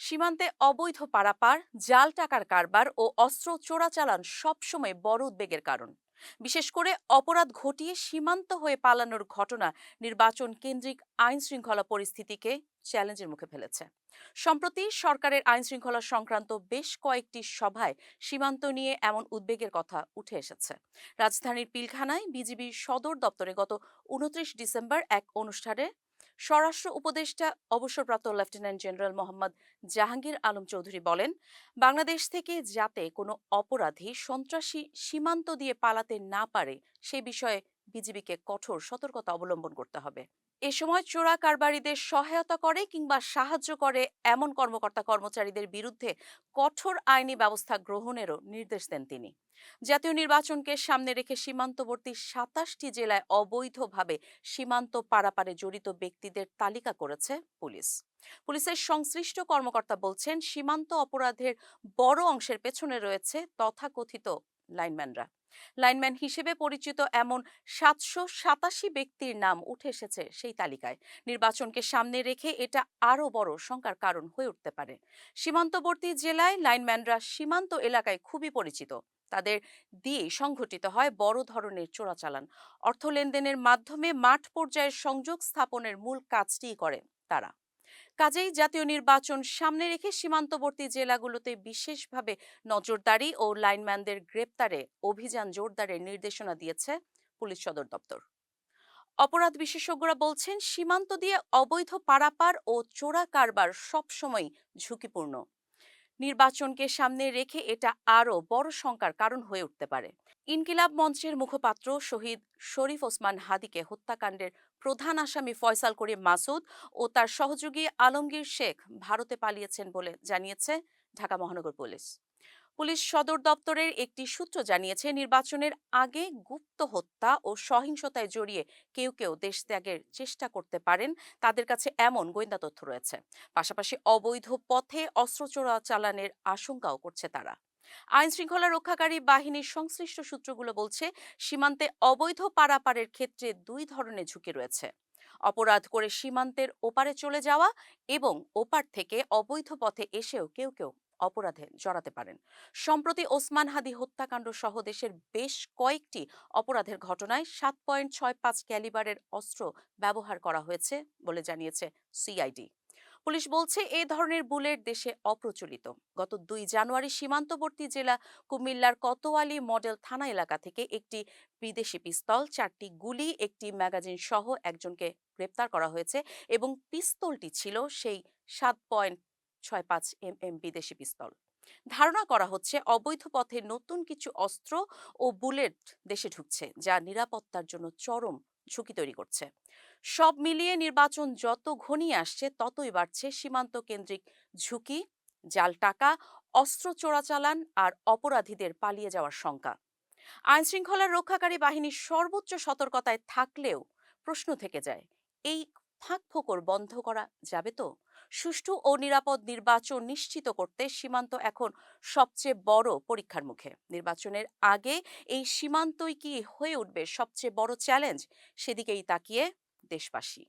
সীমান্তে অবৈধ পারাপার, জাল টাকার কারবার ও অস্ত্র চোরাচালান সবসময় বড় উদ্বেগের কারণ। বিশেষ করে অপরাধ ঘটিয়ে সীমান্ত হয়ে পালানোর ঘটনা নির্বাচন কেন্দ্রিক আইন শৃঙ্খলা পরিস্থিতিকে চ্যালেঞ্জের মুখে ফেলেছে। সম্প্রতি সরকারের আইন শৃঙ্খলা সংক্রান্ত বেশ কয়েকটি সভায় সীমান্ত নিয়ে এমন উদ্বেগের কথা উঠে এসেছে। রাজধানীর পিলখানায় বিজিবির সদর দপ্তরে গত 29 ডিসেম্বর এক অনুষ্ঠানে স্বরাষ্ট্র উপদেষ্টা অবসরপ্রাপ্ত লেফটেন্যান্ট জেনারেল মোহাম্মদ জাহাঙ্গীর আলম চৌধুরী বলেন, বাংলাদেশ থেকে যাতে কোনো অপরাধী সন্ত্রাসী সীমান্ত দিয়ে পালাতে না পারে সে বিষয়ে বিজিবিকে কঠোর সতর্কতা অবলম্বন করতে হবে। এ সময় চোরা কারবারিদের সহায়তা করে কিংবা সাহায্য করে এমন কর্মকর্তা কর্মচারীদের বিরুদ্ধে কঠোর আইনি ব্যবস্থা গ্রহণেরও নির্দেশ দেন তিনি। জাতীয় নির্বাচনকে সামনে রেখে সীমান্তবর্তী 27টি জেলায় অবৈধভাবে সীমান্ত পারাপারে জড়িত ব্যক্তিদের তালিকা করেছে পুলিশ। পুলিশের সংশ্লিষ্ট কর্মকর্তা বলছেন, সীমান্ত অপরাধের বড় অংশের পেছনে রয়েছে তথাকথিত লাইনম্যানরা। লাইনম্যান হিসেবে পরিচিত এমন 787 ব্যক্তির নাম উঠে এসেছে সেই তালিকায়। নির্বাচনকে সামনে রেখে এটা আরও বড় শঙ্কার কারণ হয়ে উঠতে পারে। সীমান্তবর্তী জেলায় লাইনম্যানরা সীমান্ত এলাকায় খুবই পরিচিত। তাদের দিয়ে সংঘটিত হয় বড় ধরনের চোরাচালান। অর্থ লেনদেনের মাধ্যমে মাঠ পর্যায়ের সংযোগ স্থাপনের মূল কাজটিই করে তারা। কাজেই জাতীয় নির্বাচন সামনে রেখে সীমান্তবর্তী জেলাগুলোতে বিশেষভাবে নজরদারি ও লাইনম্যানদের গ্রেপ্তারে অভিযান জোরদারের নির্দেশনা দিয়েছে পুলিশ সদর দপ্তর। অপরাধ বিশেষজ্ঞরা বলছেন, সীমান্ত দিয়ে অবৈধ পারাপার ও চোরা কারবার সবসময় ঝুঁকিপূর্ণ। নির্বাচনকে সামনে রেখে এটা আরও বড় শঙ্কার কারণ হয়ে উঠতে পারে। ইনকিলাব মঞ্চের মুখপাত্র শহীদ শরীফ ওসমান হাদিকে হত্যাকাণ্ডের প্রধান আসামি ফয়সাল করিম মাসুদ ও তার সহযোগী আলমগীর শেখ ভারতে পালিয়েছেন বলে জানিয়েছে ঢাকা মহানগর পুলিশ। পুলিশ সদর দপ্তরের একটি সূত্র জানিয়েছে, নির্বাচনের আগে গুপ্ত হত্যা ও সহিংসতায় জড়িয়ে কেউ কেউ দেশ ত্যাগের চেষ্টা করতে পারেন, তাদের কাছে এমন গোয়েন্দা তথ্য রয়েছে। পাশাপাশি অবৈধ পথে অস্ত্র চোরাচালানের আশঙ্কাও করছে তারা। আইন শৃঙ্খলা রক্ষাকারী বাহিনীর সংশ্লিষ্ট সূত্রগুলো বলছে, সীমান্তে অবৈধ পারাপারের ক্ষেত্রে দুই ধরনের ঝুঁকি রয়েছে: অপরাধ করে সীমান্তের ওপারে চলে যাওয়া এবং ওপার থেকে অবৈধ পথে এসেও কেউ কেউ অপরাধে জড়াতে পারেন। সম্প্রতি ওসমান হাদি হত্যাকাণ্ড সহ দেশের বেশ কয়েকটি অপরাধের ঘটনায় 7.65 ক্যালিবারের অস্ত্র ব্যবহার করা হয়েছে বলে জানিয়েছে সিআইডি। পুলিশ বলছে, এই ধরনের বুলেট দেশে অপ্রচলিত। গত 2 জানুয়ারি সীমান্তবর্তী জেলা কুমিল্লার কোতোয়ালি মডেল থানা এলাকা থেকে একটি বিদেশি পিস্তল, 4টি গুলি, একটি ম্যাগাজিন সহ একজনকে গ্রেপ্তার করা হয়েছে এবং পিস্তলটি ছিল সেই 7.65 বিদেশি পিস্তল। ধারণা করা হচ্ছে, অবৈধ পথে নতুন কিছু অস্ত্র ও বুলেট দেশে ঢুকছে, যা নিরাপত্তার জন্য চরম ঝুঁকি তৈরি করছে। সব মিলিয়ে নির্বাচন যত ঘনিয়ে আসছে ততই বাড়ছে সীমান্ত কেন্দ্রিক ঝুঁকি, জাল টাকা, অস্ত্র চোরাচালান আর অপরাধীদের পালিয়ে যাওয়ার শঙ্কা। আইন শৃঙ্খলা রক্ষাকারী বাহিনীর সর্বোচ্চ সতর্কতায় থাকলেও প্রশ্ন থেকে যায়, এই ফাঁকফোকর বন্ধ করা যাবে তো? সুষ্ঠু ও নিরাপদ নির্বাচন নিশ্চিত করতে সীমান্ত এখন সবচেয়ে বড় পরীক্ষার মুখে। নির্বাচনের আগে এই সীমান্তই কি হয়ে উঠবে সবচেয়ে বড় চ্যালেঞ্জ? সেদিকেই তাকিয়ে দেশবাসী।